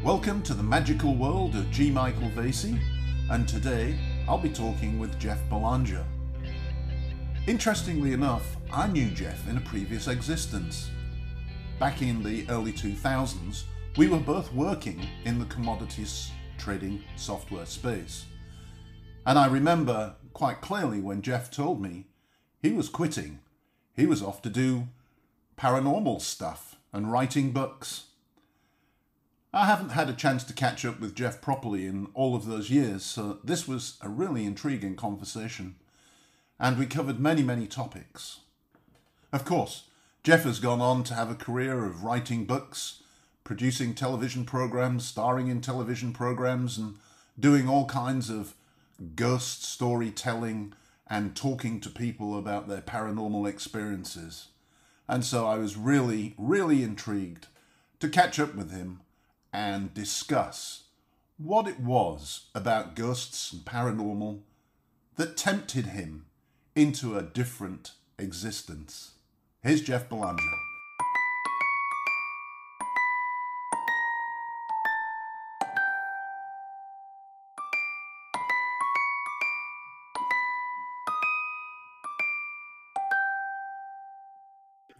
Welcome to the magical world of G. Michael Vasey, and today I'll be talking with Jeff Belanger. Interestingly enough, I knew Jeff in a previous existence. Back in the early 2000s, we were both working in the commodities trading software space. And I remember quite clearly when Jeff told me he was quitting. He was off to do paranormal stuff and writing books. I haven't had a chance to catch up with Jeff properly in all of those years, so this was a really intriguing conversation. And we covered many topics. Of course, Jeff has gone on to have a career of writing books, producing television programs, starring in television programs, and doing all kinds of ghost storytelling and talking to people about their paranormal experiences. And so I was really intrigued to catch up with him and discuss what it was about ghosts and paranormal that tempted him into a different existence. Here's Jeff Belanger.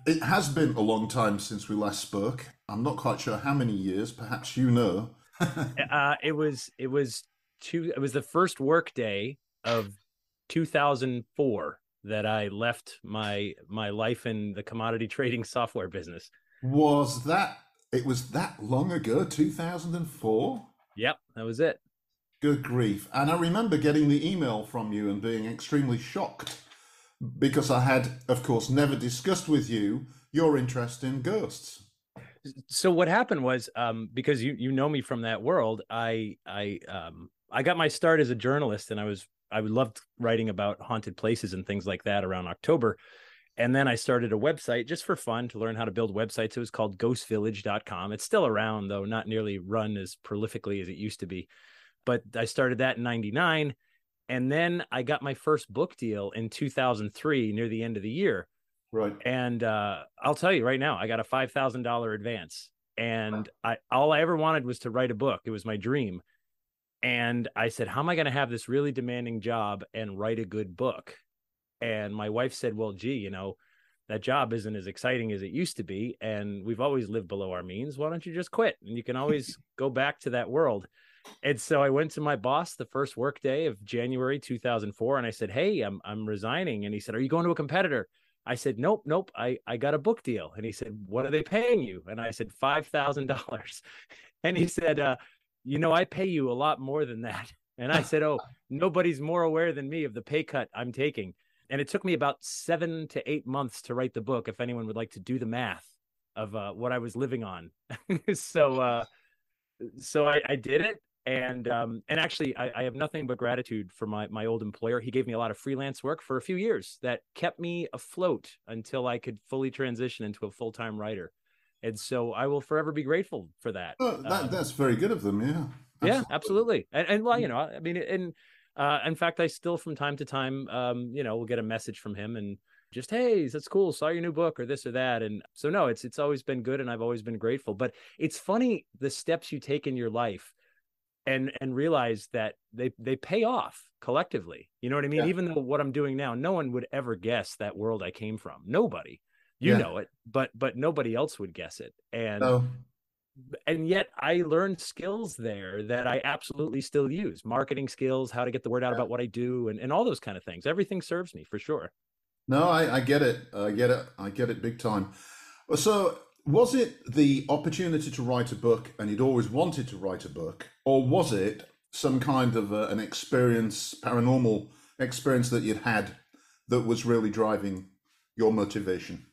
It has been a long time since we last spoke. I'm not quite sure how many years, perhaps you know. It was the first work day of 2004 that I left my life in the commodity trading software business. It was that long ago, 2004? Yep, that was it. Good grief. And I remember getting the email from you and being extremely shocked because I had, of course, never discussed with you your interest in ghosts. So what happened was, because you know me from that world, I got my start as a journalist, and I loved writing about haunted places and things like that around October. And then I started a website just for fun to learn how to build websites. It was called ghostvillage.com. It's still around, though not nearly run as prolifically as it used to be. But I started that in 99. And then I got my first book deal in 2003 near the end of the year. Right. And I'll tell you right now, I got a $5,000 advance. And all I ever wanted was to write a book. It was my dream. And I said, how am I going to have this really demanding job and write a good book? And my wife said, well, gee, that job isn't as exciting as it used to be. And we've always lived below our means. Why don't you just quit? And you can always go back to that world. And so I went to my boss the first work day of January 2004. And I said, hey, I'm resigning. And he said, are you going to a competitor? I said, nope. I got a book deal. And he said, what are they paying you? And I said, $5,000. And he said, I pay you a lot more than that. And I said, oh, nobody's more aware than me of the pay cut I'm taking. And it took me about 7 to 8 months to write the book, if anyone would like to do the math of what I was living on. So I did it. And actually, I have nothing but gratitude for my old employer. He gave me a lot of freelance work for a few years that kept me afloat until I could fully transition into a full-time writer. And so I will forever be grateful for that. Oh, that's very good of them, yeah. Yeah, absolutely. And well, I mean, in fact, I still from time to time, will get a message from him and just, hey, that's cool. Saw your new book or this or that. And so, no, it's always been good. And I've always been grateful. But it's funny, the steps you take in your life and realize that they pay off collectively. You know what I mean? Yeah. Even though what I'm doing now, no one would ever guess that world I came from. Nobody. You know it, but nobody else would guess it. And yet I learned skills there that I absolutely still use. Marketing skills, how to get the word out about what I do, and all those kind of things. Everything serves me for sure. No, I get it. I get it big time. So was it the opportunity to write a book and you'd always wanted to write a book, or was it some kind of an experience, paranormal experience that you'd had that was really driving your motivation?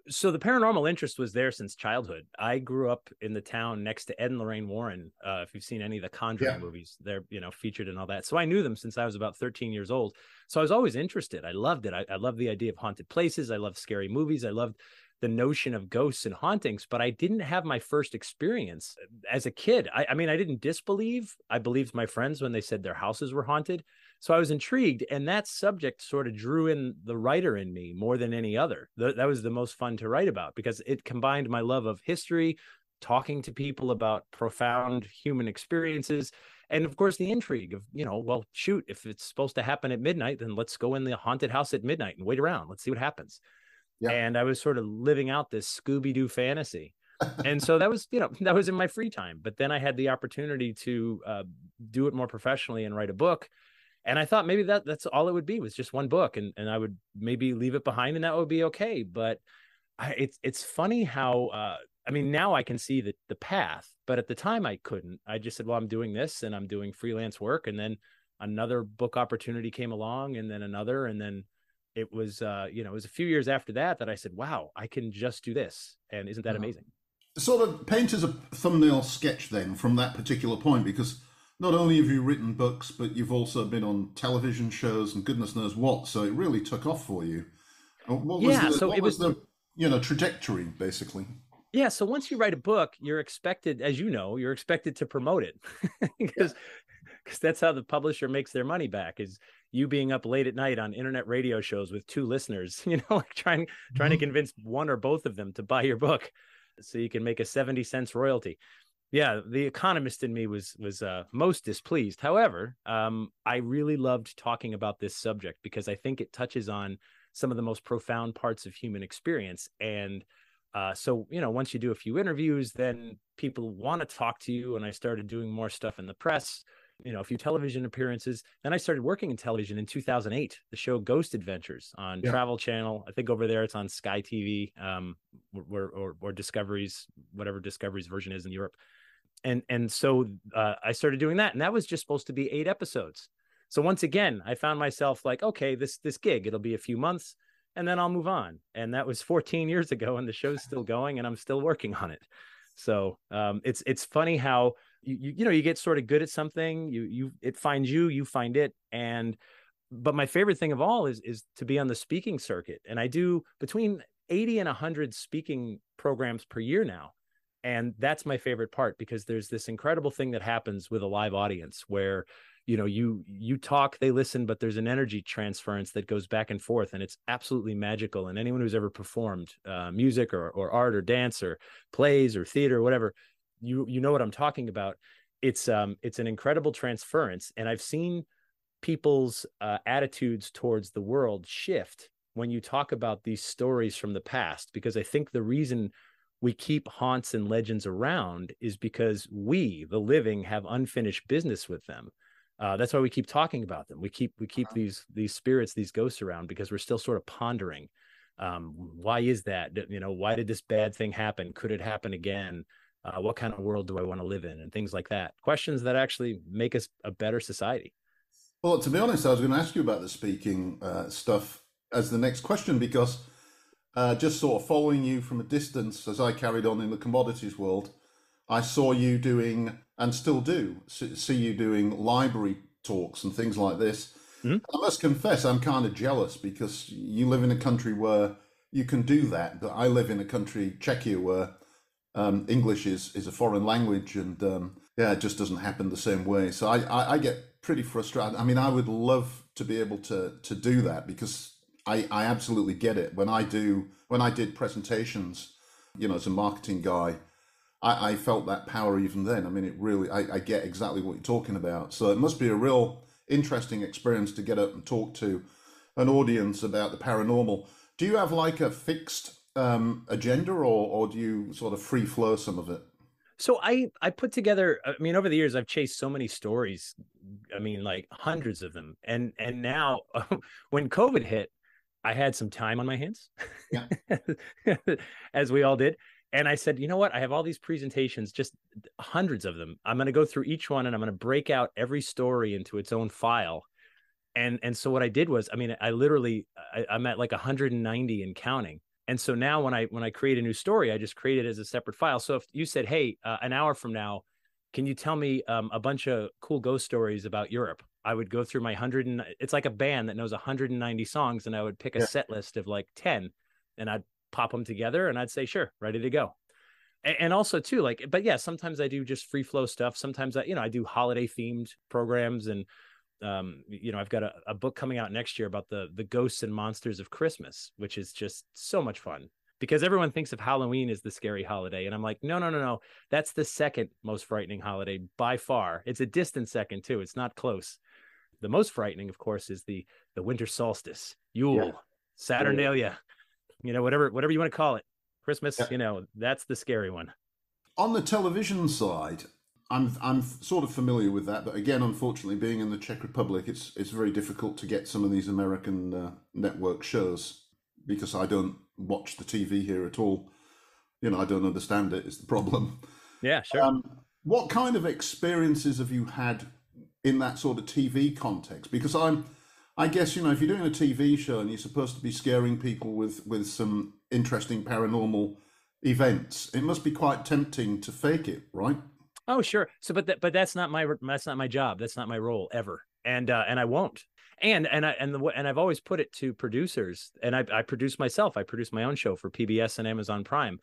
So the paranormal interest was there since childhood. I grew up in the town next to Ed and Lorraine Warren. If you've seen any of the Conjuring movies, they're featured and all that. So I knew them since I was about 13 years old. So I was always interested. I loved it. I loved the idea of haunted places. I loved scary movies. I loved the notion of ghosts and hauntings, but I didn't have my first experience as a kid. I mean, I didn't disbelieve. I believed my friends when they said their houses were haunted. So I was intrigued, and that subject sort of drew in the writer in me more than any other. That was the most fun to write about because it combined my love of history, talking to people about profound human experiences. And of course, the intrigue of, well, shoot, if it's supposed to happen at midnight, then let's go in the haunted house at midnight and wait around. Let's see what happens. Yeah. And I was sort of living out this Scooby-Doo fantasy. And so that was, that was in my free time. But then I had the opportunity to do it more professionally and write a book. And I thought maybe that's all it would be, was just one book, and I would maybe leave it behind, and that would be okay. But it's funny how I mean, now I can see the path, but at the time I couldn't. I just said, well, I'm doing this and I'm doing freelance work, and then another book opportunity came along, and then another, and then it was it was a few years after that I said, wow, I can just do this, and isn't that amazing? Sort of paint us a thumbnail sketch then from that particular point, because not only have you written books, but you've also been on television shows and goodness knows what. So it really took off for you. What was the trajectory, basically? Yeah. So once you write a book, you're expected, as you know, you're expected to promote it because that's how the publisher makes their money back, is you being up late at night on internet radio shows with 2 listeners, like trying to convince one or both of them to buy your book so you can make a 70 cents royalty. Yeah, the economist in me was most displeased. However, I really loved talking about this subject because I think it touches on some of the most profound parts of human experience. And so, once you do a few interviews, then people want to talk to you. And I started doing more stuff in the press, a few television appearances. Then I started working in television in 2008, the show Ghost Adventures on Travel Channel. I think over there it's on Sky TV, or Discovery's, whatever Discovery's version is in Europe. And so I started doing that, and that was just supposed to be 8 episodes. So once again, I found myself like, okay, this gig, it'll be a few months, and then I'll move on. And that was 14 years ago, and the show's still going, and I'm still working on it. So it's funny how you get sort of good at something, it finds you find it, but my favorite thing of all is to be on the speaking circuit, and I do between 80 and 100 speaking programs per year now. And that's my favorite part, because there's this incredible thing that happens with a live audience where, you talk, they listen, but there's an energy transference that goes back and forth, and it's absolutely magical. And anyone who's ever performed music or art or dance or plays or theater or whatever, you know what I'm talking about. It's an incredible transference. And I've seen people's attitudes towards the world shift when you talk about these stories from the past, because I think the reason we keep haunts and legends around is because we, the living, have unfinished business with them. That's why we keep talking about them. We keep these spirits, these ghosts around, because we're still sort of pondering, why is that? Why did this bad thing happen? Could it happen again? What kind of world do I want to live in? And things like that. Questions that actually make us a better society. Well, to be honest, I was going to ask you about the speaking stuff as the next question, because just sort of following you from a distance as I carried on in the commodities world, I saw you doing, and still do, see you doing library talks and things like this. Mm-hmm. I must confess, I'm kind of jealous, because you live in a country where you can do that, but I live in a country, Czechia, where English is a foreign language, and it just doesn't happen the same way. So I get pretty frustrated. I mean, I would love to be able to do that, because I absolutely get it. When I did presentations, as a marketing guy, I felt that power even then. I mean, it really, I get exactly what you're talking about. So it must be a real interesting experience to get up and talk to an audience about the paranormal. Do you have like a fixed agenda, or do you sort of free flow some of it? So I put together, I mean, over the years, I've chased so many stories. I mean, like hundreds of them. And now when COVID hit, I had some time on my hands, as we all did. And I said, you know what? I have all these presentations, just hundreds of them. I'm going to go through each one, and I'm going to break out every story into its own file. And so what I did was, I mean, I'm at like 190 and counting. And so now when I create a new story, I just create it as a separate file. So if you said, hey, an hour from now, can you tell me a bunch of cool ghost stories about Europe? I would go through my it's like a band that knows 190 songs, and I would pick a set list of like 10, and I'd pop them together, and I'd say, sure, ready to go. And also too, but yeah, sometimes I do just free flow stuff. Sometimes I do holiday themed programs, and I've got a book coming out next year about the ghosts and monsters of Christmas, which is just so much fun. because everyone thinks of Halloween as the scary holiday. And I'm like, no, no, no, no. That's the second most frightening holiday by far. It's a distant second too. It's not close. The most frightening, of course, is the winter solstice, Yeah. Yule, Yeah. Saturnalia, whatever you want to call it. Christmas, Yeah. that's the scary one. On the television side, I'm sort of familiar with that, but again, unfortunately, being in the Czech Republic, it's very difficult to get some of these American network shows because I don't watch the TV here at all. I don't understand it. Is the problem. Yeah, sure. What kind of experiences have you had in that sort of TV context? Because I guess if you're doing a TV show and you're supposed to be scaring people with some interesting paranormal events, it must be quite tempting to fake it, right? Oh, sure. So, but that's not my job. That's not my role ever. And I won't. And I've always put it to producers, and I produce myself. I produce my own show for PBS and Amazon Prime.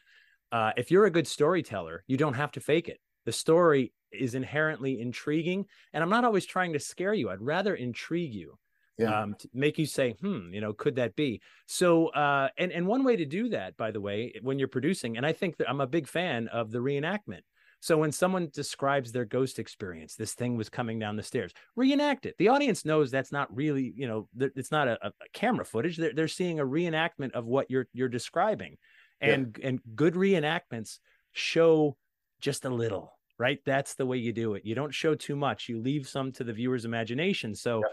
If you're a good storyteller, you don't have to fake it. The story is inherently intriguing, and I'm not always trying to scare you. I'd rather intrigue you, Yeah. to make you say, could that be? So, and one way to do that, by the way, when you're producing, and I think that I'm a big fan of the reenactment. So when someone describes their ghost experience, this thing was coming down the stairs, reenact it. The audience knows that's not really, it's not a camera footage. They're seeing a reenactment of what you're describing, Yeah. and good reenactments show just a little, right? That's the way you do it. You don't show too much. You leave some to the viewer's imagination. So,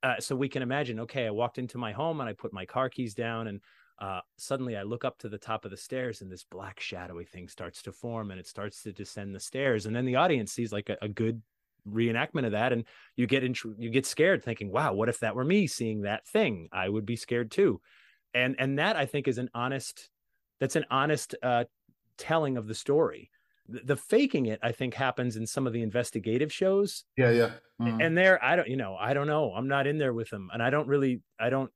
Yeah. so we can imagine, okay, I walked into my home and I put my car keys down, and suddenly I look up to the top of the stairs, and this black shadowy thing starts to form, and it starts to descend the stairs. And then the audience sees like a good reenactment of that. And you get scared thinking, wow, what if that were me seeing that thing? I would be scared too. And that, I think, is an honest telling of the story. The faking it, I think, happens in some of the investigative shows. Yeah. Yeah. Mm. And there, I don't know. I'm not in there with them, and I don't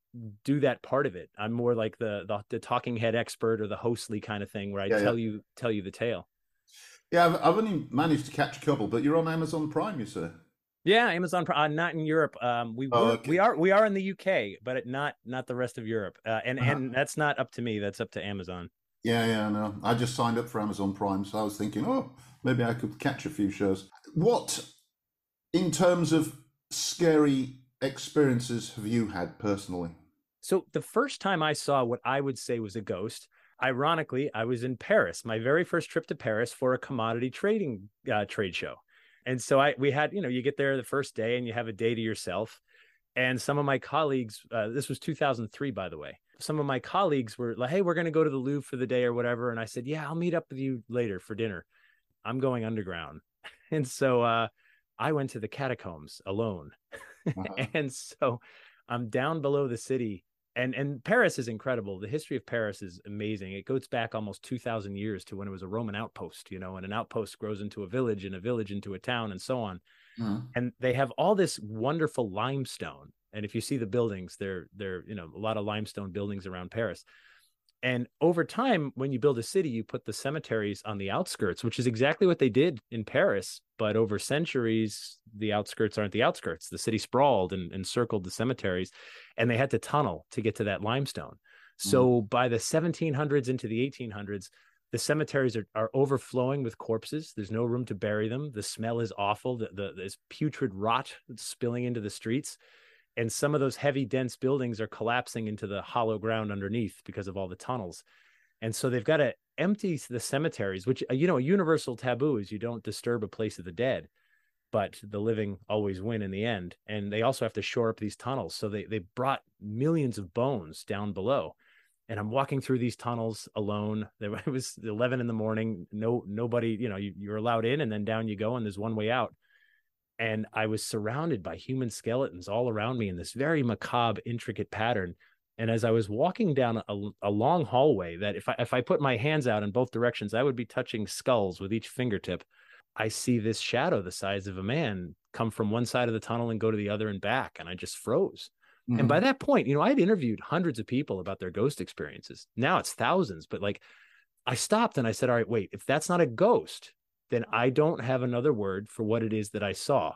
do that part of it. I'm more like the talking head expert, or the hostly kind of thing, where I Yeah. tell Yeah. you the tale. Yeah. I've only managed to catch a couple, but you're on Amazon Prime, you say? Yeah, Amazon Prime, not in Europe. Oh, okay. We are in the UK, but not the rest of Europe. And Uh-huh. and that's not up to me. That's up to Amazon. Yeah. Yeah. No, I just signed up for Amazon Prime, so I was thinking, oh, maybe I could catch a few shows. What, in terms of scary experiences, have you had personally? So the first time I saw what I would say was a ghost, ironically, I was in Paris, my very first trip to Paris for a commodity trading trade show. And so we had, you get there the first day and you have a day to yourself. And some of my colleagues, this was 2003, by the way, some of my colleagues were like, hey, we're going to go to the Louvre for the day or whatever. And I said, yeah, I'll meet up with you later for dinner. I'm going underground. And so I went to the catacombs alone. Uh-huh. And so I'm down below the city. And Paris is incredible. The history of Paris is amazing. It goes back almost 2,000 years to when it was a Roman outpost, and an outpost grows into a village, and a village into a town, and so on. Mhm. And they have all this wonderful limestone. And if you see the buildings, they're a lot of limestone buildings around Paris. And over time, when you build a city, you put the cemeteries on the outskirts, which is exactly what they did in Paris. But over centuries, the outskirts aren't the outskirts. The city sprawled and encircled the cemeteries, and they had to tunnel to get to that limestone. Mhm. So by the 1700s into the 1800s, the cemeteries are overflowing with corpses. There's no room to bury them. The smell is awful. There's putrid rot spilling into the streets. And some of those heavy, dense buildings are collapsing into the hollow ground underneath because of all the tunnels. And so they've got to empty the cemeteries, which, a universal taboo is you don't disturb a place of the dead, but the living always win in the end. And they also have to shore up these tunnels. So they brought millions of bones down below. And I'm walking through these tunnels alone. It was 11 in the morning. Nobody, you're allowed in, and then down you go, and there's one way out. And I was surrounded by human skeletons all around me in this very macabre, intricate pattern. And as I was walking down a long hallway that if I put my hands out in both directions, I would be touching skulls with each fingertip. I see this shadow the size of a man come from one side of the tunnel and go to the other and back. And I just froze. And by Mhm. that point, I'd interviewed hundreds of people about their ghost experiences. Now it's thousands, but like I stopped and I said, all right, wait, if that's not a ghost, then I don't have another word for what it is that I saw.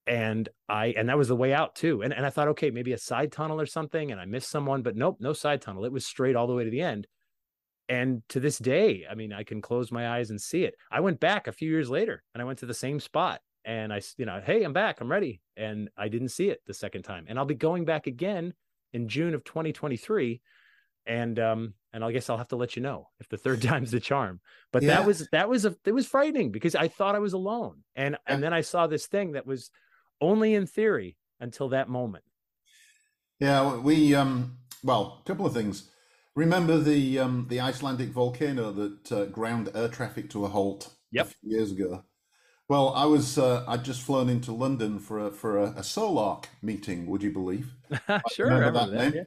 And that was the way out too. And I thought, okay, maybe a side tunnel or something. And I missed someone, but nope, no side tunnel. It was straight all the way to the end. And to this day, I mean, I can close my eyes and see it. I went back a few years later and I went to the same spot and hey, I'm back, I'm ready. And I didn't see it the second time. And I'll be going back again in June of 2023. And I guess I'll have to let you know if the third time's the charm. But Yeah. it was frightening because I thought I was alone. And Yeah. then I saw this thing that was only in theory until that moment. Yeah, well, a couple of things. Remember the Icelandic volcano that ground air traffic to a halt a Yep. few years ago? Well, I'd just flown into London for a Solarc meeting, would you believe? Sure, I Remember remember that that. name? Yeah.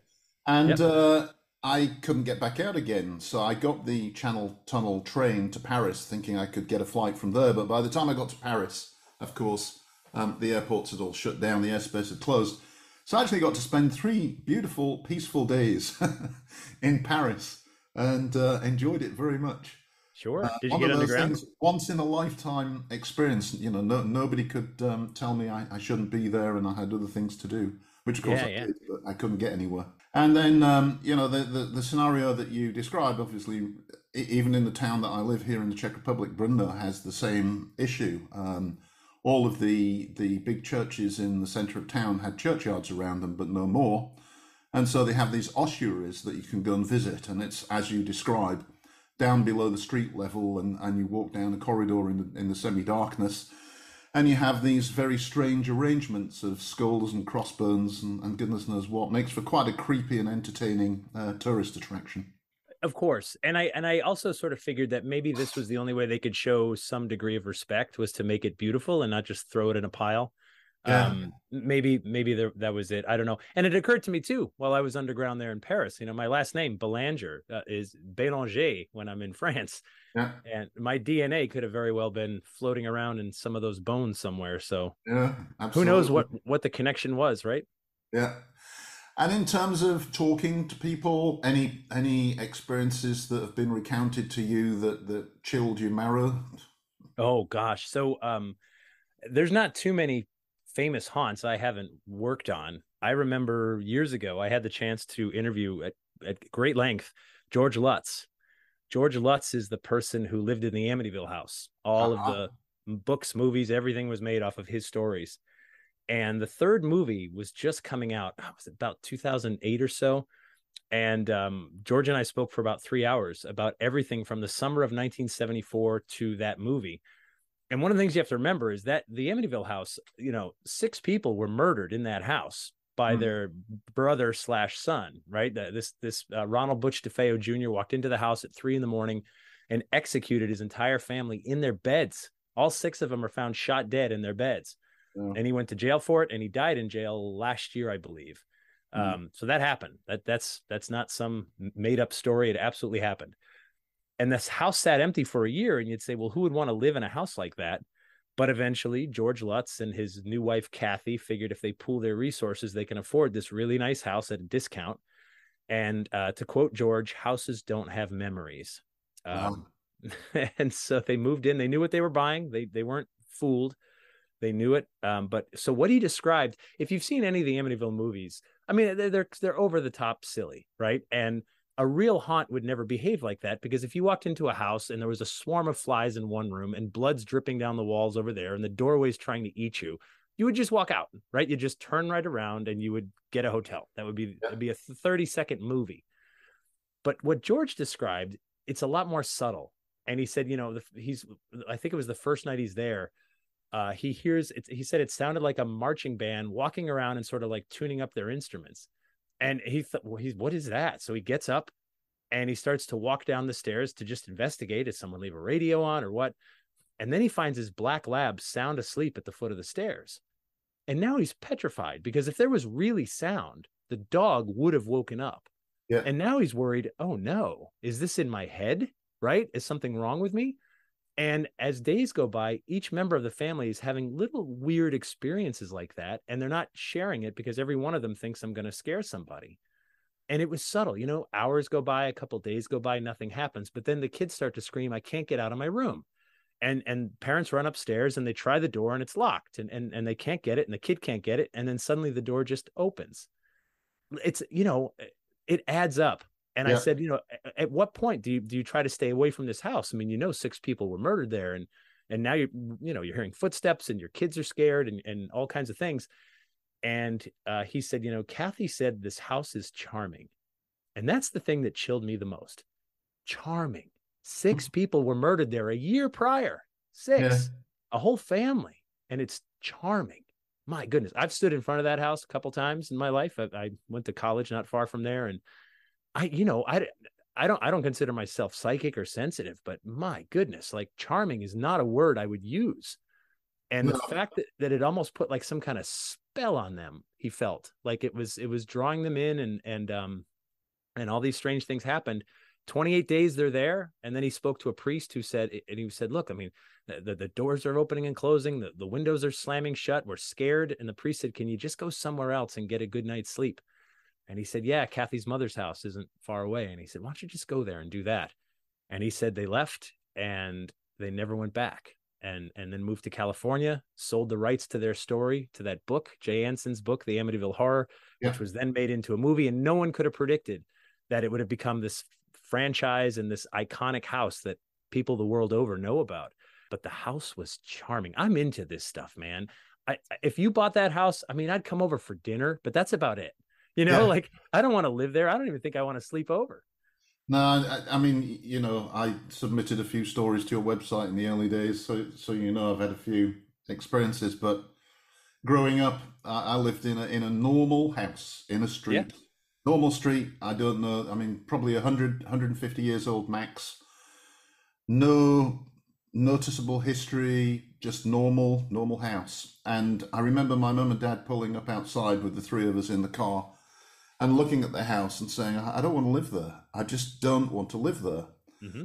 And Yep. I couldn't get back out again, so I got the Channel Tunnel train to Paris, thinking I could get a flight from there. But by the time I got to Paris, of course, the airports had all shut down, the airspace had closed. So I actually got to spend 3 beautiful, peaceful days in Paris and enjoyed it very much. Sure. Did you One get of those underground? things, once in a lifetime experience. Nobody could tell me I shouldn't be there and I had other things to do, which of course Yeah, I yeah. did, but I couldn't get anywhere. And then, the scenario that you described, obviously, even in the town that I live here in the Czech Republic, Brno has the same issue. All of the big churches in the center of town had churchyards around them, but no more. And so they have these ossuaries that you can go and visit, and it's as you describe, down below the street level, and you walk down a corridor in the semi-darkness, and you have these very strange arrangements of skulls and crossbones and goodness knows what. Makes for quite a creepy and entertaining tourist attraction. Of course. And I also sort of figured that maybe this was the only way they could show some degree of respect was to make it beautiful and not just throw it in a pile. Yeah, Maybe that was it. I don't know. And it occurred to me too while I was underground there in Paris. My last name Belanger is Belanger when I'm in France, yeah, and my DNA could have very well been floating around in some of those bones somewhere. So yeah, who knows absolutely. what the connection was, right? Yeah. And in terms of talking to people, any experiences that have been recounted to you that chilled your marrow? Oh gosh. So there's not too many famous haunts I haven't worked on. I remember years ago I had the chance to interview at great length George Lutz. George Lutz is the person who lived in the Amityville house. All of Uh-huh. the books, movies, everything was made off of his stories. And the third movie was just coming out. Was it about 2008 or so? And George and I spoke for about 3 hours about everything from the summer of 1974 to that movie. And one of the things you have to remember is that the Amityville house, 6 people were murdered in that house by Mm. their brother slash son, right? This Ronald Butch DeFeo Jr. walked into the house at 3 a.m. and executed his entire family in their beds. All 6 of them are found shot dead in their beds. Yeah. And he went to jail for it, and he died in jail last year, I believe. Mm. So that happened. That's not some made up story. It absolutely happened. And this house sat empty for a year, and you'd say, well, who would want to live in a house like that? But eventually, George Lutz and his new wife Kathy figured if they pool their resources, they can afford this really nice house at a discount. And to quote George, houses don't have memories. Um, Wow. and so they moved in. They knew what they were buying. They weren't fooled. They knew it. But so what he described, if you've seen any of the Amityville movies, I mean, they're over the top silly, right? And a real haunt would never behave like that, because if you walked into a house and there was a swarm of flies in one room and blood's dripping down the walls over there and the doorway's trying to eat you, you would just walk out, right? You just turn right around and you would get a hotel. Yeah. It'd be a 30-second movie. But what George described, it's a lot more subtle. And he said, I think it was the first night he's there, he hears it. He said it sounded like a marching band walking around and sort of like tuning up their instruments. And he thought, well, what is that? So he gets up and he starts to walk down the stairs to just investigate. Did someone leave a radio on or what? And then he finds his black lab sound asleep at the foot of the stairs. And now he's petrified, because if there was really sound, the dog would have woken up. Yeah. And now he's worried, oh no, is this in my head? Right? Is something wrong with me? And as days go by, each member of the family is having little weird experiences like that. And they're not sharing it because every one of them thinks I'm going to scare somebody. And it was subtle. Hours go by, a couple days go by, nothing happens. But then the kids start to scream, I can't get out of my room. And parents run upstairs and they try the door and it's locked, and they can't get it, and the kid can't get it. And then suddenly the door just opens. It's, it adds up. And I Yeah. said, at what point do you try to stay away from this house? I mean, 6 people were murdered there, and now you're hearing footsteps, and your kids are scared, and all kinds of things. And he said, Kathy said this house is charming. And that's the thing that chilled me the most. Charming. 6 people were murdered there a year prior. Yeah. 6, a whole family. And it's charming. My goodness. I've stood in front of that house a couple times in my life. I went to college not far from there. And I don't consider myself psychic or sensitive, but my goodness, like charming is not a word I would use. And the No. fact that it almost put like some kind of spell on them, he felt like it was drawing them in, and all these strange things happened. 28 days they're there, and then he spoke to a priest who said, look, I mean, the doors are opening and closing, the windows are slamming shut, we're scared. And the priest said, can you just go somewhere else and get a good night's sleep? And he said, yeah, Kathy's mother's house isn't far away. And he said, why don't you just go there and do that? And he said they left and they never went back, and then moved to California, sold the rights to their story, to that book, Jay Anson's book, The Amityville Horror, Yeah. which was then made into a movie. And no one could have predicted that it would have become this franchise and this iconic house that people the world over know about. But the house was charming. I'm into this stuff, man. If you bought that house, I mean, I'd come over for dinner, but that's about it. Yeah. Like, I don't want to live there. I don't even think I want to sleep over. No, I mean, I submitted a few stories to your website in the early days, so I've had a few experiences. But growing up, I lived in a normal house in a Yeah. street, normal street. I don't know. I mean, probably 150 years old max. No noticeable history, just normal house. And I remember my mum and dad pulling up outside with the three of us in the car and looking at the house and saying, I don't want to live there. I just don't want to live there. Mm-hmm.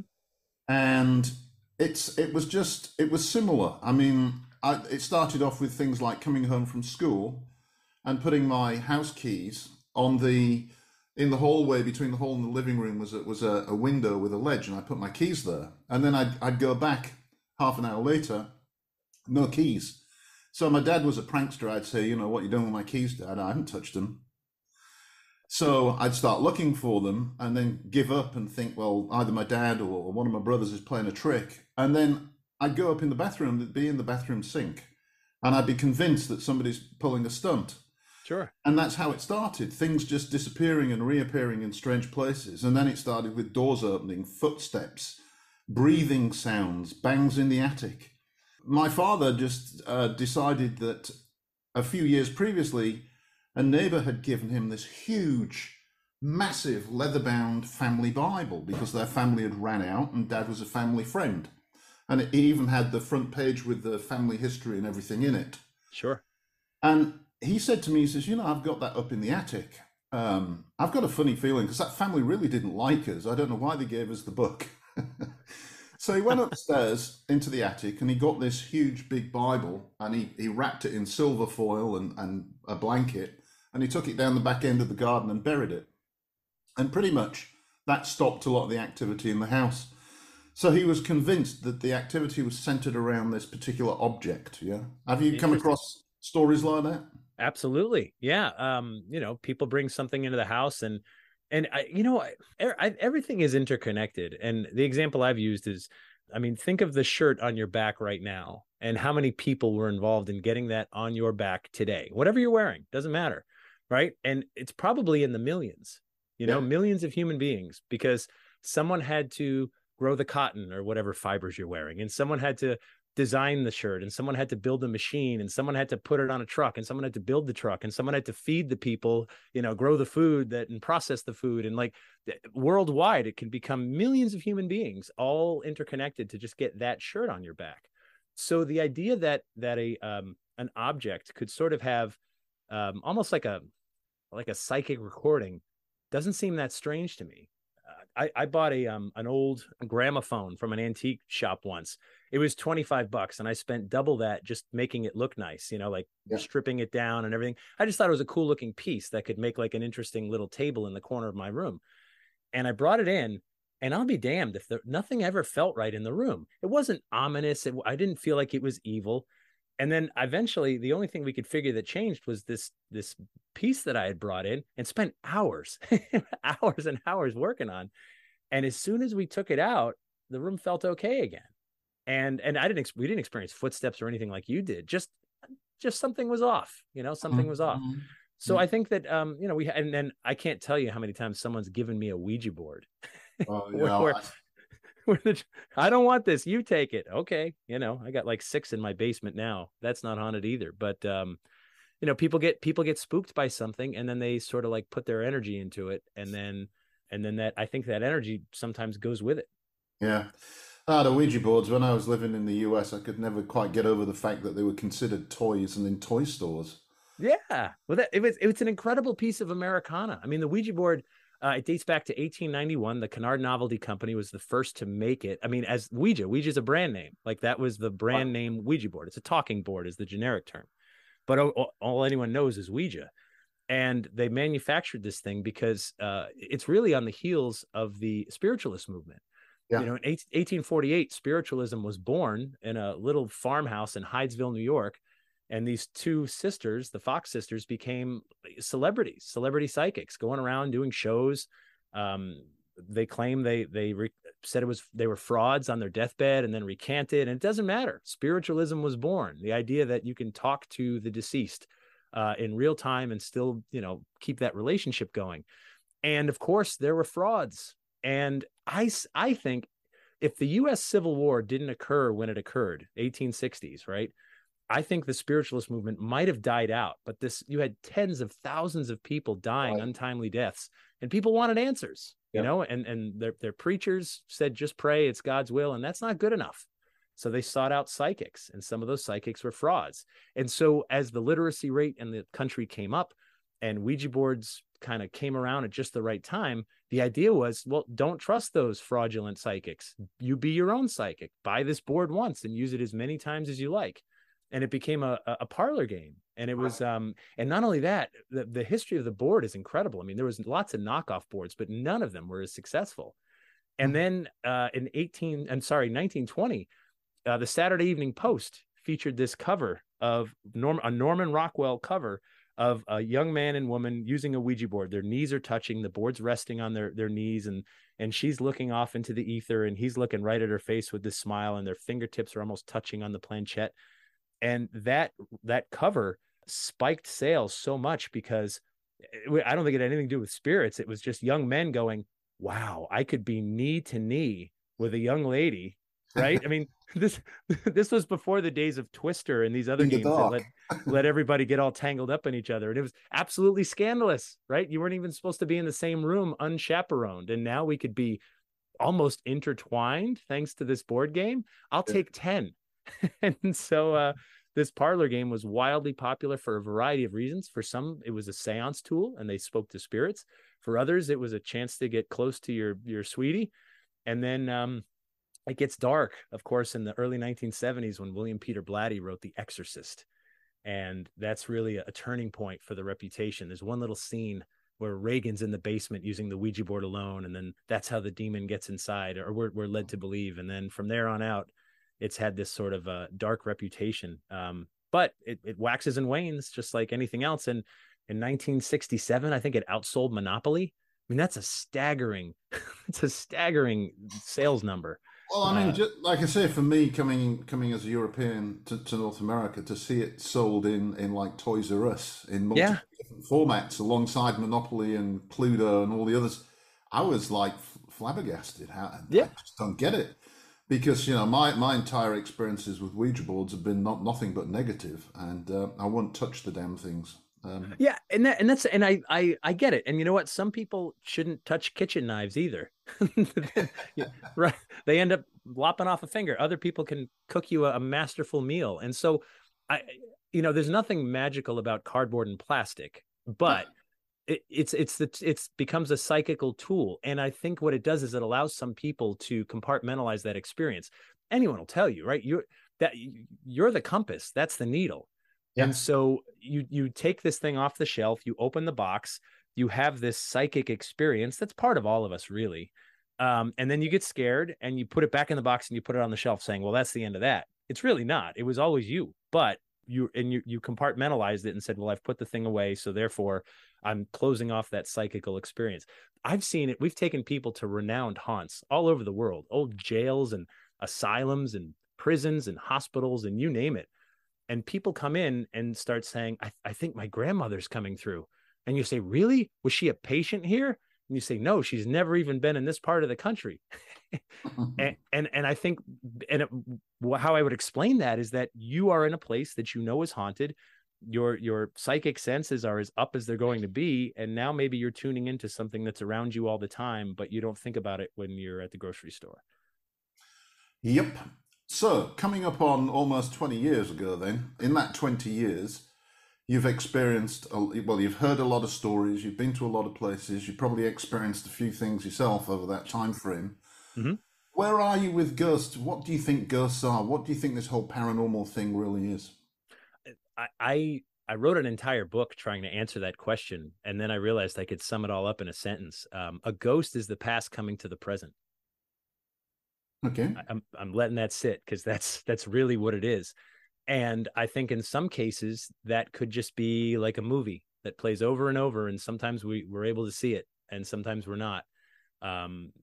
And it was similar. I mean, it started off with things like coming home from school and putting my house keys in the hallway between the hall and the living room was a window with a ledge, and I put my keys there. And then I'd go back half an hour later, no keys. So my dad was a prankster. I'd say, what you doing with my keys, Dad? I haven't touched them. So I'd start looking for them and then give up and think, well, either my dad or one of my brothers is playing a trick. And then I'd go up in the bathroom, be in the bathroom sink, and I'd be convinced that somebody's pulling a stunt. Sure. And that's how it started. Things just disappearing and reappearing in strange places. And then it started with doors opening, footsteps, breathing sounds, bangs in the attic. My father just decided that a few years previously, a neighbor had given him this huge, massive leather-bound family Bible because their family had ran out and Dad was a family friend. And it even had the front page with the family history and everything in it. Sure. And he said to me, he says, I've got that up in the attic. I've got a funny feeling because that family really didn't like us. I don't know why they gave us the book. So he went upstairs into the attic and he got this huge big Bible and he wrapped it in silver foil and a blanket, and he took it down the back end of the garden and buried it. And pretty much that stopped a lot of the activity in the house. So he was convinced that the activity was centered around this particular object. Yeah. Have you come across stories like that? Absolutely. Yeah. People bring something into the house, and everything is interconnected. And the example I've used is, I mean, think of the shirt on your back right now and how many people were involved in getting that on your back today. Whatever you're wearing, doesn't matter. Right. And it's probably in the millions, millions of human beings, because someone had to grow the cotton or whatever fibers you're wearing, and someone had to design the shirt, and someone had to build the machine, and someone had to put it on a truck, and someone had to build the truck, and someone had to feed the people, grow the food and process the food. And like worldwide, it can become millions of human beings all interconnected to just get that shirt on your back. So the idea that an object could sort of have almost like a psychic recording doesn't seem that strange to me. I bought an old gramophone from an antique shop once. It was $25, and I spent double that just making it look nice, stripping it down and everything. I just thought it was a cool looking piece that could make like an interesting little table in the corner of my room. And I brought it in, and I'll be damned if nothing ever felt right in the room. It wasn't ominous. I didn't feel like it was evil. And then eventually the only thing we could figure that changed was this piece that I had brought in and spent hours, hours and hours working on. And as soon as we took it out, the room felt okay again. And we didn't experience footsteps or anything like you did. Just something was off, something was off. Mm-hmm. So I think that and then I can't tell you how many times someone's given me a Ouija board Oh, where, I don't want this. You take it. Okay. I got like 6 in my basement now. That's not haunted either. But people get spooked by something, and then they sort of like put their energy into it, and then that, I think that energy sometimes goes with it. yeah. The Ouija boards, when I was living in the US, I could never quite get over the fact that they were considered toys and in toy stores. Yeah. Well, it was an incredible piece of Americana. I mean, the Ouija board, it dates back to 1891. The Kennard Novelty Company was the first to make it. I mean, as Ouija's a brand name. Like, that was the brand name Ouija board. It's a talking board is the generic term. But all anyone knows is Ouija. And they manufactured this thing because it's really on the heels of the spiritualist movement. Yeah. In 1848, spiritualism was born in a little farmhouse in Hydesville, New York. And these 2 sisters, the Fox sisters, became celebrity psychics, going around doing shows. They claim said they were frauds on their deathbed, and then recanted. And it doesn't matter. Spiritualism was born. The idea that you can talk to the deceased in real time and still, keep that relationship going. And of course, there were frauds. And I think if the U.S. Civil War didn't occur when it occurred, 1860s, right? I think the spiritualist movement might have died out, but you had tens of thousands of people dying untimely deaths, and people wanted answers, and their preachers said, just pray, it's God's will. And that's not good enough. So they sought out psychics, and some of those psychics were frauds. And so as the literacy rate in the country came up and Ouija boards kind of came around at just the right time, the idea was, well, don't trust those fraudulent psychics. You be your own psychic. Buy this board once and use it as many times as you like. And it became a parlor game. And it was, and not only that, the history of the board is incredible. I mean, there was lots of knockoff boards, but none of them were as successful. And then in 1920, the Saturday Evening Post featured this cover of a Norman Rockwell cover of a young man and woman using a Ouija board. Their knees are touching, the board's resting on their knees, and she's looking off into the ether, and he's looking right at her face with this smile, and their fingertips are almost touching on the planchette. And that cover spiked sales so much because I don't think it had anything to do with spirits. It was just young men going, wow, I could be knee to knee with a young lady, right? I mean, this was before the days of Twister and these other games that let everybody get all tangled up in each other. And it was absolutely scandalous, right? You weren't even supposed to be in the same room unchaperoned. And now we could be almost intertwined thanks to this board game. I'll take 10. And so this parlor game was wildly popular for a variety of reasons. For some, it was a seance tool and they spoke to spirits. For others, it was a chance to get close to your sweetie. And then it gets dark, of course, in the early 1970s when William Peter Blatty wrote The Exorcist. And that's really a turning point for the reputation. There's one little scene where Reagan's in the basement using the Ouija board alone. And then that's how the demon gets inside, or we're led to believe. And then from there on out, it's had this sort of dark reputation. But it waxes and wanes just like anything else. And in 1967, I think it outsold Monopoly. I mean, that's a staggering sales number. Well, I mean, just, like I say, for me, coming as a European to North America, to see it sold in like Toys R Us in multiple different formats alongside Monopoly and Cluedo and all the others, I was like flabbergasted. I just don't get it. Because, my entire experiences with Ouija boards have been nothing but negative, and I won't touch the damn things. And I get it. And you know what? Some people shouldn't touch kitchen knives either. Right? They end up lopping off a finger. Other people can cook you a masterful meal. And so there's nothing magical about cardboard and plastic, but it's becomes a psychical tool. And I think what it does is it allows some people to compartmentalize that experience. Anyone will tell you, right? You're the compass. That's the needle. Yeah. And so you take this thing off the shelf, you open the box, you have this psychic experience that's part of all of us, really. And then you get scared and you put it back in the box and you put it on the shelf saying, well, that's the end of that. It's really not. It was always you, but you compartmentalized it and said, well, I've put the thing away, so therefore I'm closing off that psychical experience. I've seen it. We've taken people to renowned haunts all over the world, old jails and asylums and prisons and hospitals and you name it. And people come in and start saying, I think my grandmother's coming through. And you say, really? Was she a patient here? And you say, no, she's never even been in this part of the country. and I think, how I would explain that is that you are in a place that you know is haunted. Your psychic senses are as up as they're going to be. And now maybe you're tuning into something that's around you all the time, but you don't think about it when you're at the grocery store. Yep. So, coming up on almost 20 years ago, then, in that 20 years, you've experienced, well, you've heard a lot of stories, you've been to a lot of places, you've probably experienced a few things yourself over that time frame. Mm-hmm. Where are you with ghosts? What do you think ghosts are? What do you think this whole paranormal thing really is? I wrote an entire book trying to answer that question, and then I realized I could sum it all up in a sentence. A ghost is the past coming to the present. Okay. I'm letting that sit because that's really what it is. And I think in some cases that could just be like a movie that plays over and over, and sometimes we're able to see it, and sometimes we're not.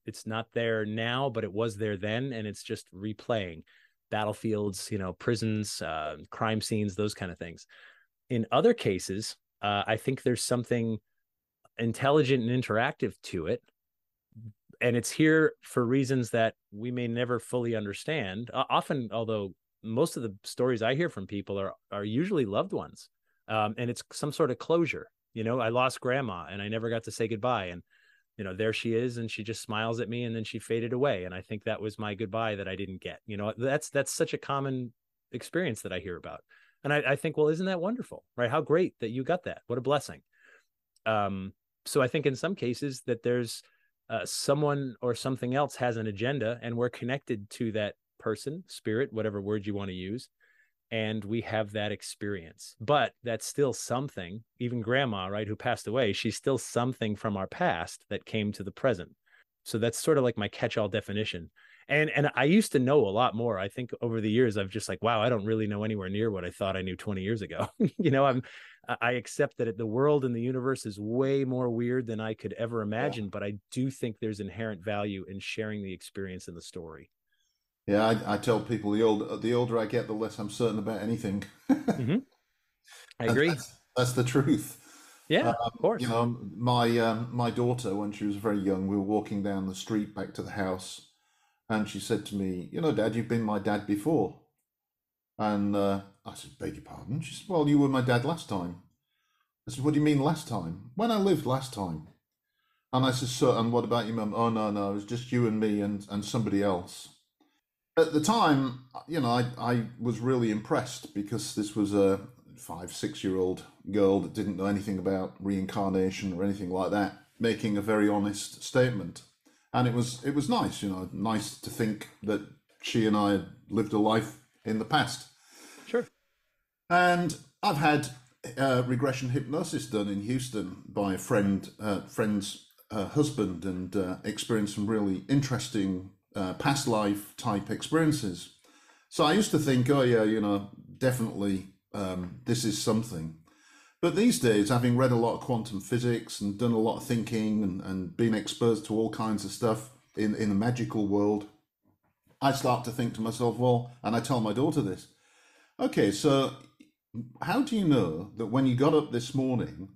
It's not there now, but it was there then, and it's just replaying battlefields, prisons, crime scenes, those kind of things. In other cases, I think there's something intelligent and interactive to it, and it's here for reasons that we may never fully understand. Often, although most of the stories I hear from people are usually loved ones, and it's some sort of closure. I lost grandma, and I never got to say goodbye, and there she is, and she just smiles at me, and then she faded away, and I think that was my goodbye that I didn't get. That's such a common experience that I hear about, and I think, well, isn't that wonderful, right? How great that you got that. What a blessing. So I think in some cases that there's someone or something else has an agenda, and we're connected to that person, spirit, whatever word you want to use, and we have that experience. But that's still something. Even grandma, right, who passed away, she's still something from our past that came to the present. So that's sort of like my catch-all definition. And I used to know a lot more. I think over the years I've just like, wow, I don't really know anywhere near what I thought I knew 20 years ago. I accept that the world and the universe is way more weird than I could ever imagine, but I do think there's inherent value in sharing the experience and the story. Yeah, I tell people the older I get, the less I'm certain about anything. Mm-hmm. I And agree. that's the truth. Yeah, of course. My daughter, when she was very young, we were walking down the street back to the house, and she said to me, Dad, you've been my dad before. And I said, beg your pardon? She said, well, you were my dad last time. I said, what do you mean last time? When I lived last time. And I said, so, and what about your mum? Oh, no, it was just you and me and somebody else. At the time, I was really impressed because this was a 5, 6 year old girl that didn't know anything about reincarnation or anything like that, making a very honest statement. And it was nice, nice to think that she and I had lived a life in the past. Sure. And I've had regression hypnosis done in Houston by a friend's husband, and experienced some really interesting past life type experiences. So I used to think, oh yeah, definitely this is something. But these days, having read a lot of quantum physics and done a lot of thinking and been exposed to all kinds of stuff in the magical world, I start to think to myself, well, and I tell my daughter this, okay, so how do you know that when you got up this morning,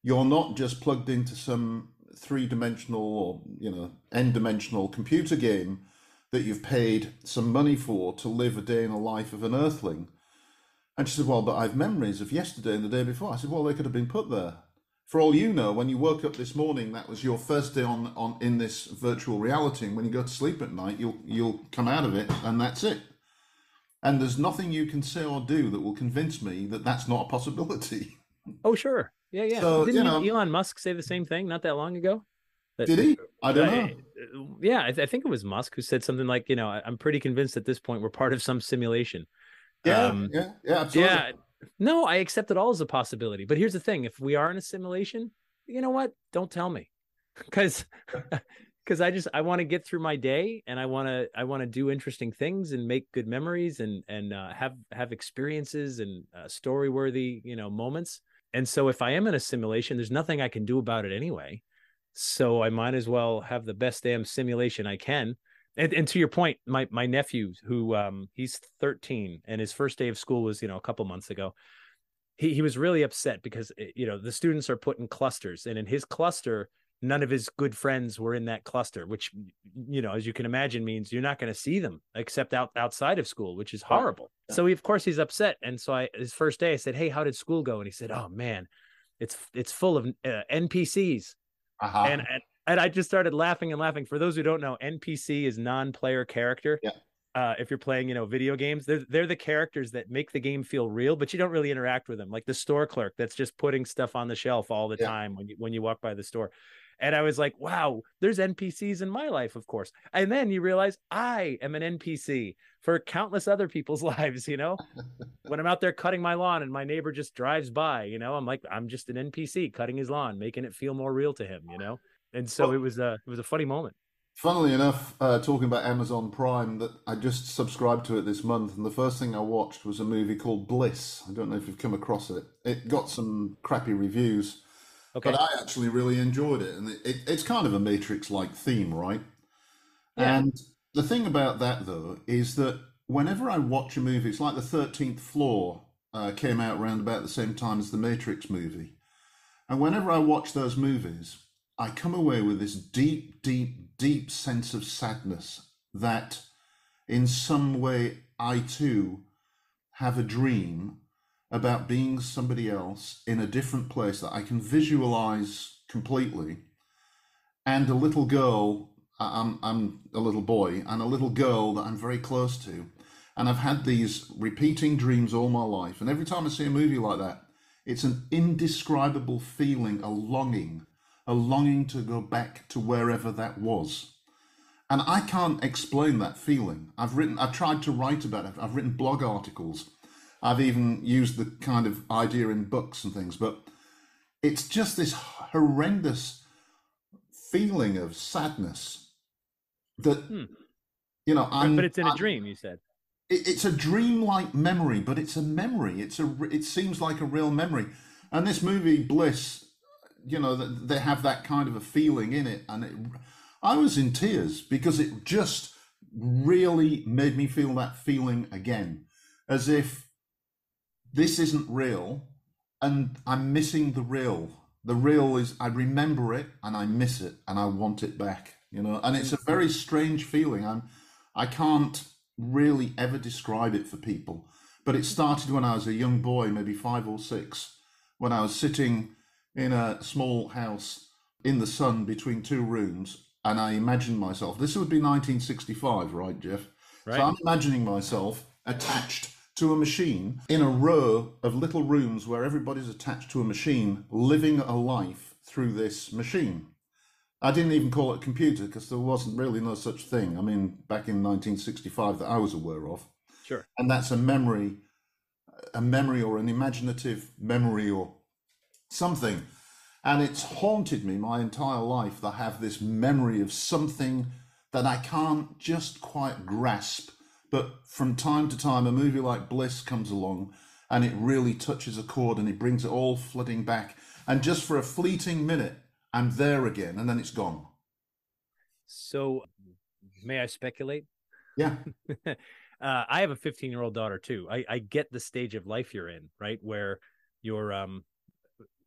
you're not just plugged into some three-dimensional or n-dimensional computer game that you've paid some money for to live a day in the life of an earthling? And she said, well, but I've memories of yesterday and the day before. I said, well, they could have been put there. For all you know, when you woke up this morning, that was your first day on in this virtual reality. And when you go to sleep at night, you'll come out of it, and that's it. And there's nothing you can say or do that will convince me that that's not a possibility. Oh, sure. Yeah. So, Didn't Elon Musk say the same thing not that long ago? Did he? I don't know. Yeah, I think it was Musk who said something like, I'm pretty convinced at this point we're part of some simulation. Yeah, absolutely. Yeah, no, I accept it all as a possibility. But here's the thing: if we are in a simulation, you know what? Don't tell me, because because I want to get through my day, and I want to do interesting things and make good memories, and have experiences and story worthy moments. And so if I am in a simulation, there's nothing I can do about it anyway. So I might as well have the best damn simulation I can. And to your point, my nephew, who he's 13, and his first day of school was a couple months ago. He was really upset because the students are put in clusters, and in his cluster, none of his good friends were in that cluster, which as you can imagine, means you're not going to see them except outside of school, which is horrible. Yeah. So of course he's upset, and so his first day I said, "Hey, how did school go?" And he said, "Oh man, it's full of NPCs." Uh-huh. And I just started laughing and laughing. For those who don't know, NPC is non-player character. Yeah. If you're playing, video games, they're the characters that make the game feel real, but you don't really interact with them. Like the store clerk that's just putting stuff on the shelf all the time when you walk by the store. And I was like, wow, there's NPCs in my life, of course. And then you realize I am an NPC for countless other people's lives, when I'm out there cutting my lawn and my neighbor just drives by, I'm like, I'm just an NPC cutting his lawn, making it feel more real to him, And so it was a funny moment. Funnily enough, talking about Amazon Prime, that I just subscribed to it this month, and the first thing I watched was a movie called Bliss. I don't know if you've come across it. It got some crappy reviews, okay, but I actually really enjoyed it, and it's kind of a Matrix-like theme, right? Yeah. And the thing about that, though, is that whenever I watch a movie, it's like the 13th Floor came out around about the same time as the Matrix movie, and whenever I watch those movies, I come away with this deep, deep, deep sense of sadness that in some way I too have a dream about being somebody else in a different place that I can visualize completely. And a little girl, I'm a little boy, and a little girl that I'm very close to. And I've had these repeating dreams all my life. And every time I see a movie like that, it's an indescribable feeling, a longing to go back to wherever that was. And I can't explain that feeling. I've tried to write about it. I've written blog articles. I've even used the kind of idea in books and things, but it's just this horrendous feeling of sadness that, but it's in a dream, you said. It's a dream-like memory, but it's a memory. It seems like a real memory. And this movie, Bliss, they have that kind of a feeling in it. And I was in tears because it just really made me feel that feeling again, as if this isn't real and I'm missing the real. The real is, I remember it and I miss it and I want it back, and it's a very strange feeling. I can't really ever describe it for people, but it started when I was a young boy, maybe 5 or 6, when I was sitting in a small house in the sun between 2 rooms, and I imagined myself, this would be 1965, right, Jeff? Right. So I'm imagining myself attached to a machine in a row of little rooms where everybody's attached to a machine, living a life through this machine. I didn't even call it a computer because there wasn't really no such thing. I mean, back in 1965 that I was aware of. Sure. And that's a memory or an imaginative memory or something. And it's haunted me my entire life that I have this memory of something that I can't just quite grasp. But from time to time, a movie like Bliss comes along and it really touches a chord and it brings it all flooding back. And just for a fleeting minute, I'm there again, and then it's gone. So, may I speculate? Yeah. I have a 15-year-old daughter too. I get the stage of life you're in, right? Where you're,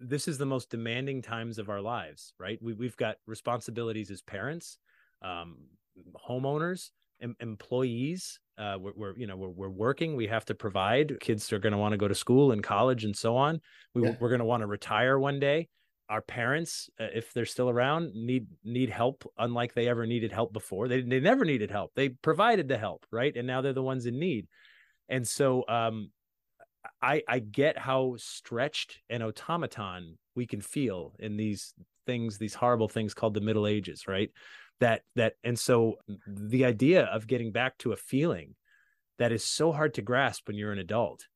this is the most demanding times of our lives, right? We've got responsibilities as parents, homeowners, employees. We're working. We have to provide. Kids are going to want to go to school and college and so on. We're going to want to retire one day. Our parents, if they're still around, need help, unlike they ever needed help before. They never needed help. They provided the help, right? And now they're the ones in need. And so I get how stretched and automaton we can feel in these things, these horrible things called the Middle Ages, right? And so the idea of getting back to a feeling that is so hard to grasp when you're an adult,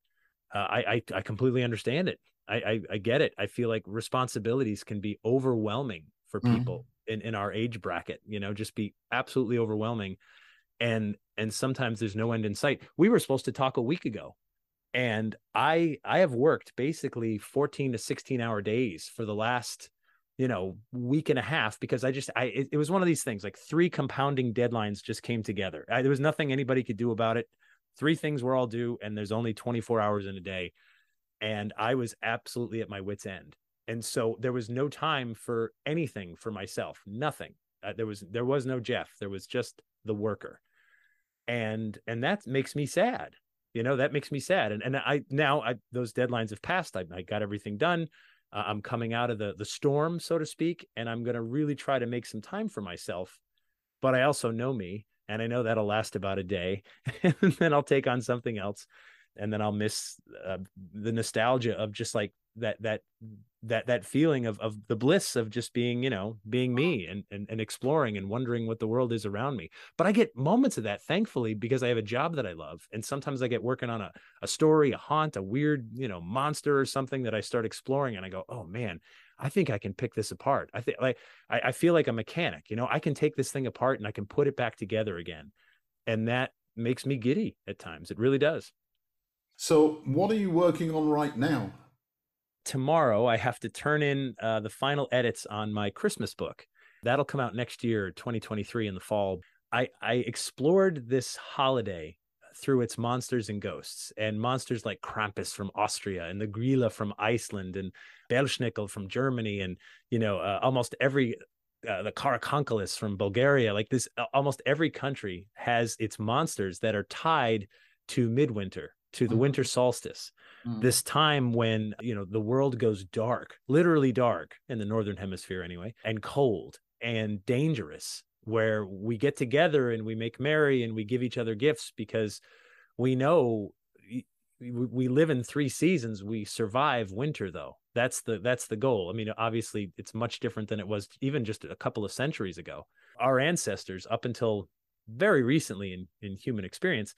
I completely understand it. I get it. I feel like responsibilities can be overwhelming for people in our age bracket, just be absolutely overwhelming. And sometimes there's no end in sight. We were supposed to talk a week ago, and I have worked basically 14 to 16-hour days for the last week and a half, because it was one of these things, like 3 compounding deadlines just came together. There was nothing anybody could do about it. 3 things were all due, and there's only 24 hours in a day. And I was absolutely at my wit's end. And so there was no time for anything for myself, nothing. There was no Jeff. There was just the worker. And that makes me sad. That makes me sad. And those deadlines have passed. I got everything done. I'm coming out of the storm, so to speak, and I'm going to really try to make some time for myself. But I also know me, and I know that'll last about a day, and then I'll take on something else, and then I'll miss the nostalgia of just like that feeling of the bliss of just being me and exploring and wondering what the world is around me. But I get moments of that, thankfully, because I have a job that I love. And sometimes I get working on a story, a haunt, a weird monster or something that I start exploring, and I go, oh man, I think I can pick this apart. I feel like a mechanic. I can take this thing apart and I can put it back together again, and that makes me giddy at times. It really does. So what are you working on right now? Tomorrow I have to turn in the final edits on my Christmas book. That'll come out next year, 2023, in the fall. I explored this holiday through its monsters and ghosts, and monsters like Krampus from Austria, and the Grille from Iceland, and Belschnickel from Germany, and almost every the Caraconchulus from Bulgaria. Like this, almost every country has its monsters that are tied to midwinter, to the winter solstice, this time when the world goes dark, literally dark in the northern hemisphere anyway, and cold and dangerous, where we get together and we make merry and we give each other gifts, because we know we live in 3 seasons. We survive winter, though. That's the goal. I mean, obviously it's much different than it was even just a couple of centuries ago. Our ancestors, up until very recently in human experience,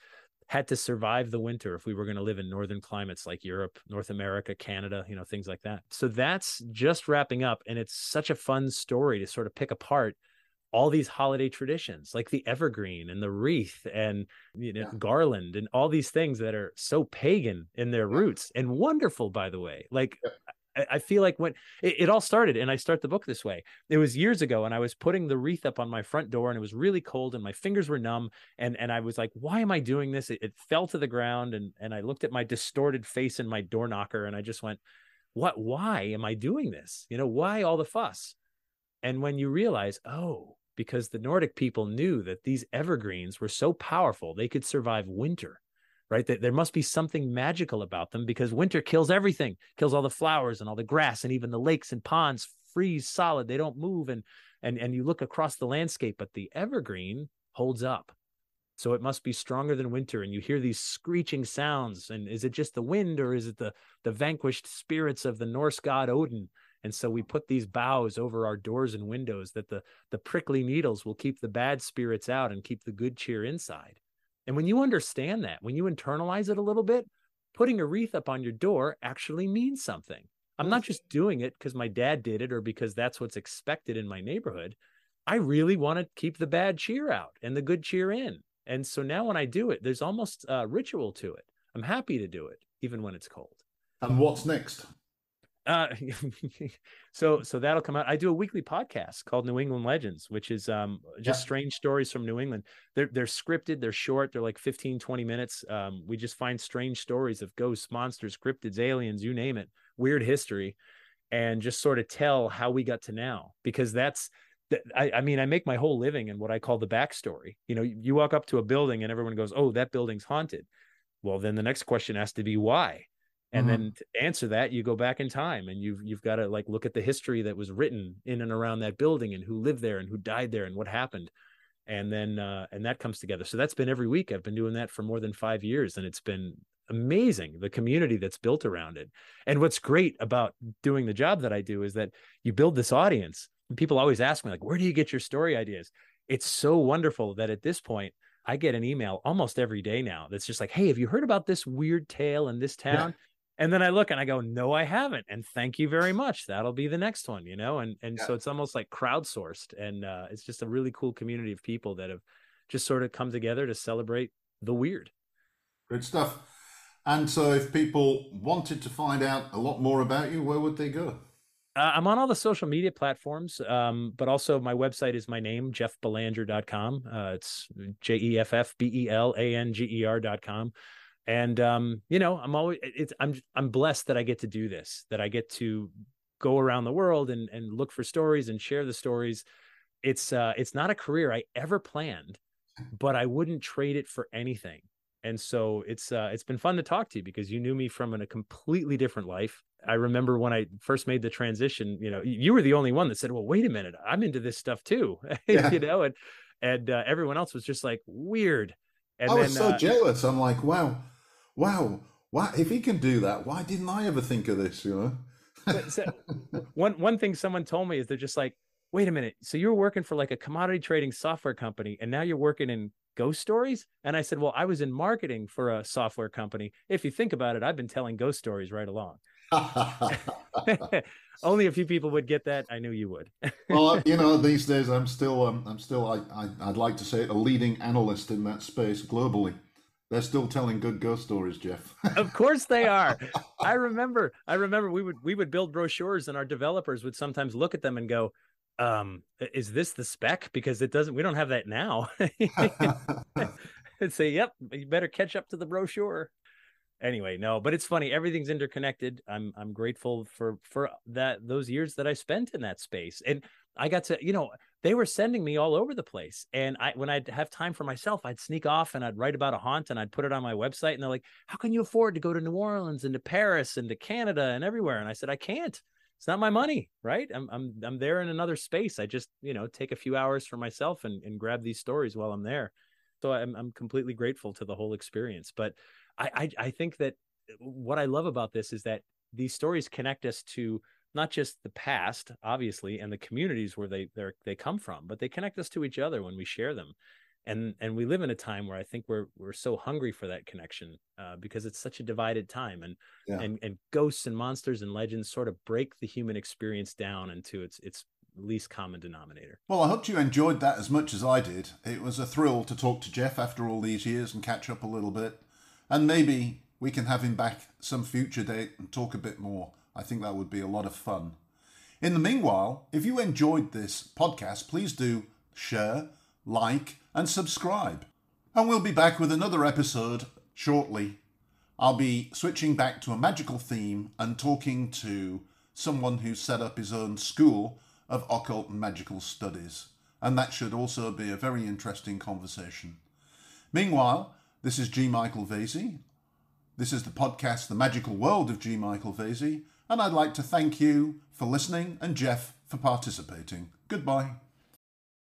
had to survive the winter if we were going to live in northern climates like Europe, North America, Canada, things like that. So that's just wrapping up. And it's such a fun story to sort of pick apart all these holiday traditions, like the evergreen and the wreath and garland and all these things that are so pagan in their roots, and wonderful, by the way. Like, I feel like when it all started, and I start the book this way, it was years ago, and I was putting the wreath up on my front door, and it was really cold and my fingers were numb. And I was like, why am I doing this? It fell to the ground, and I looked at my distorted face in my door knocker, and I just went, why am I doing this? Why all the fuss? And when you realize, because the Nordic people knew that these evergreens were so powerful, they could survive winter. Right? That there must be something magical about them, because winter kills everything, kills all the flowers and all the grass, and even the lakes and ponds freeze solid. They don't move. And you look across the landscape, but the evergreen holds up. So it must be stronger than winter. And you hear these screeching sounds. And is it just the wind, or is it the vanquished spirits of the Norse god Odin? And so we put these boughs over our doors and windows, that the prickly needles will keep the bad spirits out and keep the good cheer inside. And when you understand that, when you internalize it a little bit, putting a wreath up on your door actually means something. I'm not just doing it because my dad did it or because that's what's expected in my neighborhood. I really want to keep the bad cheer out and the good cheer in. And so now when I do it, there's almost a ritual to it. I'm happy to do it, even when it's cold. And what's next? So that'll come out. I do a weekly podcast called New England Legends, which is just strange stories from New England. They're scripted, they're short, they're like 15, 20 minutes. We just find strange stories of ghosts, monsters, cryptids, aliens, you name it, weird history, and just sort of tell how we got to now. Because I mean, I make my whole living in what I call the backstory. You walk up to a building and everyone goes, oh, that building's haunted. Well, then the next question has to be why. And then to answer that, you go back in time, and you've got to like look at the history that was written in and around that building, and who lived there and who died there and what happened. And then and that comes together. So that's been every week. I've been doing that for more than 5 years, and it's been amazing, the community that's built around it. And what's great about doing the job that I do is that you build this audience. And people always ask me, like, where do you get your story ideas? It's so wonderful that at this point, I get an email almost every day now that's just like, hey, have you heard about this weird tale in this town? And then I look and I go, no, I haven't. And thank you very much. That'll be the next one, you know? And Yeah. so it's almost like crowdsourced. And it's just a really cool community of people that have just sort of come together to celebrate the weird. Great stuff. And so if people wanted to find out a lot more about you, where would they go? I'm on all the social media platforms, but also my website is my name, jeffbelanger.com. It's JEFFBELANGER.com. And you know, I'm blessed that I get to do this, that I get to go around the world and look for stories and share the stories. It's not a career I ever planned, but I wouldn't trade it for anything. And so it's been fun to talk to you because you knew me from a completely different life. I remember when I first made the transition, you know, you were the only one that said, well, wait a minute, I'm into this stuff too, Yeah. you know, and everyone else was just like weird. I And was then, so jealous. I'm like, wow, wow, why, if he can do that, why didn't I ever think of this, you know? but so one thing someone told me is they're just like, wait a minute, so you were working for like a commodity trading software company and now you're working in ghost stories? And I said, well, I was in marketing for a software company. If you think about it, I've been telling ghost stories right along. Only a few people would get that. I knew you would. Well, you know, these days I'm still, I'd like to say it, a leading analyst in that space globally. They're still telling good ghost stories, Jeff. Of course they are. I remember we would build brochures and our developers would sometimes look at them and go, is this the spec? Because we don't have that now. And say, yep, you better catch up to the brochure. Anyway, no, but it's funny. Everything's interconnected. I'm grateful for those years that I spent in that space. And I got to, you know, they were sending me all over the place. And when I'd have time for myself, I'd sneak off and I'd write about a haunt and I'd put it on my website. And they're like, how can you afford to go to New Orleans and to Paris and to Canada and everywhere? And I said, I can't. It's not my money, right? I'm there in another space. I just, you know, take a few hours for myself and grab these stories while I'm there. So I'm completely grateful to the whole experience. But I think that what I love about this is that these stories connect us to not just the past, obviously, and the communities where they come from, but they connect us to each other when we share them. And we live in a time where I think we're so hungry for that connection because it's such a divided time, Yeah. and ghosts and monsters and legends sort of break the human experience down into its least common denominator. Well, I hope you enjoyed that as much as I did. It was a thrill to talk to Jeff after all these years and catch up a little bit. And maybe we can have him back some future date and talk a bit more. I think that would be a lot of fun. In the meanwhile, if you enjoyed this podcast, please do share, like, and subscribe. And we'll be back with another episode shortly. I'll be switching back to a magical theme and talking to someone who's set up his own school of occult and magical studies. And that should also be a very interesting conversation. Meanwhile, this is G. Michael Vasey. This is the podcast, The Magical World of G. Michael Vasey. And I'd like to thank you for listening and Jeff for participating. Goodbye.